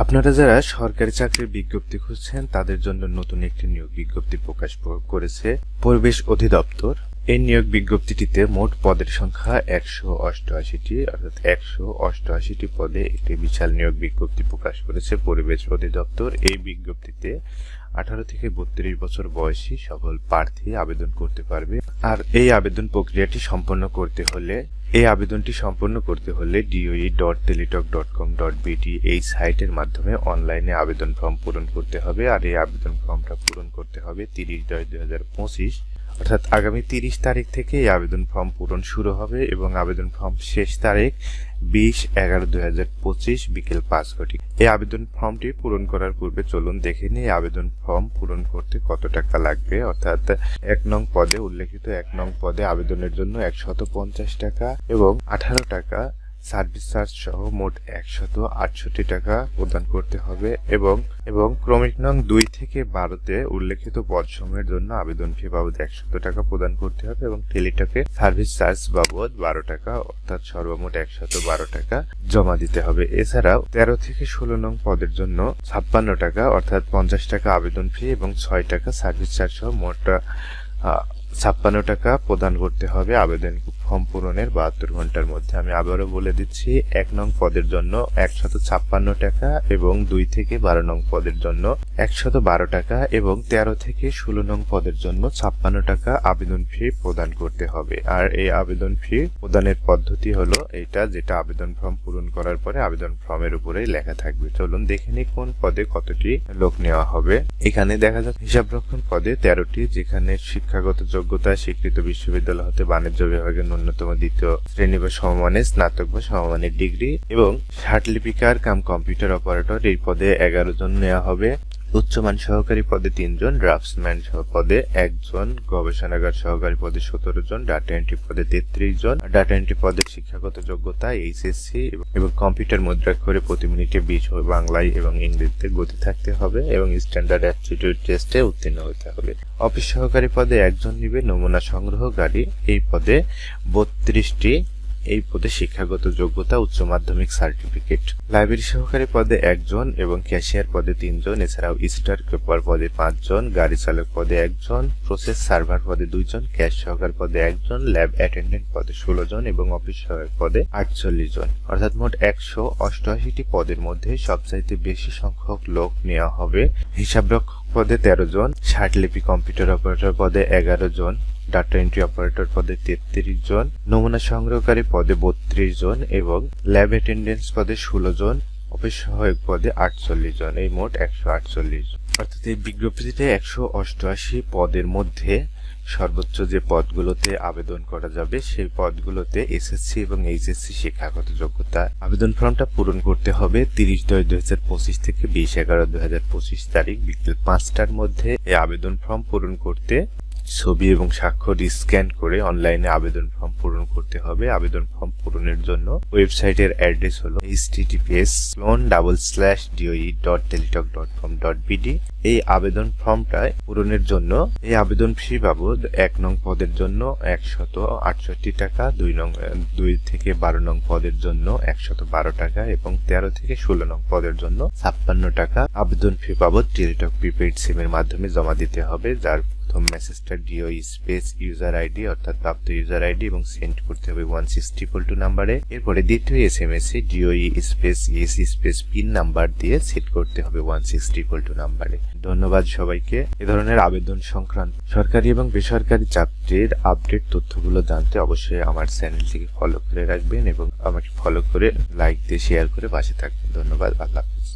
আপনারা যারা সরকারি চাকরির বিজ্ঞপ্তি খুঁজছেন তাদের জন্য নতুন একটি নিয়োগ বিজ্ঞপ্তি প্রকাশ করেছে পরিবেশ অধিদপ্তর। এই নিয়োগ বিজ্ঞপ্তিটিতে মোট পদের সংখ্যা 188টি, অর্থাৎ 188টি পদে একটি বিশাল নিয়োগ বিজ্ঞপ্তি প্রকাশ করেছে পরিবেশ অধিদপ্তর। এই বিজ্ঞপ্তিতে 18 থেকে 32 বছর বয়সী সকল প্রার্থী আবেদন করতে পারবে। আর এই আবেদন প্রক্রিয়াটি আবেদনটি সম্পন্ন করতে হলে doe.teletalk.com.bd এই সাইটের মাধ্যমে অনলাইনে আবেদন ফর্ম পূরণ করতে হবে। আর এই আবেদন ফর্মটা পূরণ করতে হবে 30/10/2025, অর্থাৎ আগামী 30 তারিখ থেকে এই আবেদন ফর্ম পূরণ শুরু হবে এবং আবেদন ফর্ম শেষ তারিখ 20/11/2025 বিকেল 5 ঘটিকা। এই আবেদন ফর্মটি পূরণ করার পূর্বে চলুন দেখে নিই আবেদন ফর্ম পূরণ করতে কত টাকা লাগবে। অর্থাৎ 1 নং পদে উল্লেখিত 1 নং পদে আবেদনের জন্য 150 টাকা এবং 18 টাকা সার্ভিস চার্জ সহ মোট 168 টাকা প্রদান করতে হবে এবং ক্রমিক নং 2 থেকে 12তে উল্লেখিত পদসমূহের জন্য আবেদন ফি বাবদ 100 টাকা প্রদান করতে হবে এবং টেলিটকে সার্ভিস চার্জ বাবদ 12 টাকা, অর্থাৎ সর্বমোট 112 টাকা জমা দিতে হবে। এছাড়াও 13 থেকে 16 নং পদের জন্য 56 টাকা, অর্থাৎ 50 টাকা আবেদন ফি এবং 6 টাকা সার্ভিস চার্জ সহ মোট 56 টাকা প্রদান করতে হবে আবেদন ফর্ম পূরণের 72 ঘন্টার মধ্যে। আমি আবারও বলে দিচ্ছি, 1 নং পদের জন্য 156 টাকা এবং 2 থেকে 12 নং পদের জন্য 112 টাকা এবং 13 থেকে 16 নং পদের জন্য 56 টাকা আবেদন ফি প্রদান করতে হবে। আর এই আবেদন ফি প্রদানের পদ্ধতি হলো এইটা, যেটা আবেদন ফর্ম পূরণ করার পরে আবেদন ফর্মের উপরেই লেখা থাকবে। চলুন দেখে নিই কোন পদে কতটি লোক নেওয়া হবে। এখানে দেখা যাচ্ছে হিসাবরক্ষণ পদে 13টি, যেখানে শিক্ষাগত যোগ্যতা স্বীকৃত বিশ্ববিদ্যালয় হতে বাণিজ্য বিভাগের ন্যূনতম 2য় শ্রেণী বা সমমানের স্নাতক বা সমমানের ডিগ্রি এবং ষাটলিপিকার কাম কম্পিউটার অপারেটর এই পদে 11 জন নেওয়া হবে। উচ্চমান সহকারী পদে 3 জন, ড্রাফটসম্যান পদে 1 জন, গবেষণাগার সহকারী পদে 17 জন, ডাটা এন্ট্রি পদে 33 জন। ডাটা এন্ট্রি পদে শিক্ষাগত যোগ্যতা এইচএসসি এবং কম্পিউটার মুদ্রাক্ষরে প্রতি মিনিটে 20 বাংলায় এবং ইংরেজিতে গতি থাকতে হবে এবং স্ট্যান্ডার্ড অ্যাপটিটিউড টেস্টে উত্তীর্ণ হতে হবে। অফিস সহকারী পদে 1 জন নিবে, নমুনা সংগ্রহকারী এই পদে 32টি। এই পদে শিক্ষাগত যোগ্যতা উচ্চ মাধ্যমিক সার্টিফিকেট। লাইব্রেরি সহকারী পদে 1 জন এবং ক্যাশিয়ার পদে 3 জন। এছাড়াও স্টার কিপার পদে 5 জন, গাড়ি চালক পদে 1 জন, প্রসেস সার্ভার পদে 2 জন, ক্যাশ সহকারী পদে 1 জন, ল্যাব অ্যাটেন্ডেন্ট পদে 16 জন এবং অফিস সহায়ক পদে 48 জন। অর্থাৎ মোট 188টি পদের মধ্যে সবচাইতে বেশি সংখ্যক লোক নেওয়া হবে। হিসাবরক্ষক পদে 13 জন, ষাটলিপি কম্পিউটার অপারেটর পদে 11 জন, ডাটা এন্ট্রি অপারেটর পদে 33 জন, নমুনা সংগ্রহকারী পদে 32 জন এবং ল্যাব অ্যাটেন্ডেন্স পদে 16 জন, অফিস সহায়ক পদে 48 জন। এই মোট 148 জন। অর্থাৎ এই বিজ্ঞপ্তিতে 188 পদের মধ্যে সর্বোচ্চ যে পদগুলোতে আবেদন করা যাবে সেই পদগুলোতে এসএসসি এবং এইচএসসি শিক্ষাগত যোগ্যতা। আবেদন ফর্মটা পূরণ করতে হবে 30/10/2025 থেকে 20/11/2025 তারিখ বিকেল 5টার মধ্যে। এই আবেদন ফর্ম পূরণ করতে ছবি এবং স্বাক্ষর স্ক্যান করে অনলাইনে আবেদন ফর্ম পূরণ করতে হবে। আবেদন ফর্ম পূরণের জন্য ওয়েবসাইটের অ্যাড্রেস হলো https://doe.teletalk.com.bd। এই আবেদন ফর্মটা পূরণের জন্য এই আবেদন ফি বাবদ 1 নং পদের জন্য 168 টাকা, 2 থেকে 12 নং পদের জন্য 112 টাকা এবং 13 থেকে 16 নং পদের জন্য 56 টাকা আবেদন ফি বাবদ টেলিটক প্রিপেইড সিমের মাধ্যমে জমা দিতে হবে। যার মেসেজটা ডিওই স্পেস ইউজার আইডি অর্থাৎ প্রাপ্ত ইউজার আইডি এবং সেন্ড করতে হবে 160 নাম্বারে। এরপরে দ্বিতীয় এসএমএস এ DOE space ES space PIN number দিয়ে সেট করতে হবে 160 নাম্বারে। ধন্যবাদ সবাইকে। এ ধরনের আবেদন সংক্রান্ত সরকারি এবং বেসরকারি চাকরির আপডেট তথ্যগুলো জানতে অবশ্যই আমার চ্যানেলটিকে ফলো করে রাখবেন এবং আমাকে ফলো করে লাইক দিয়ে শেয়ার করে পাশে থাকবেন। ধন্যবাদ। আল্লাহ হাফেজ।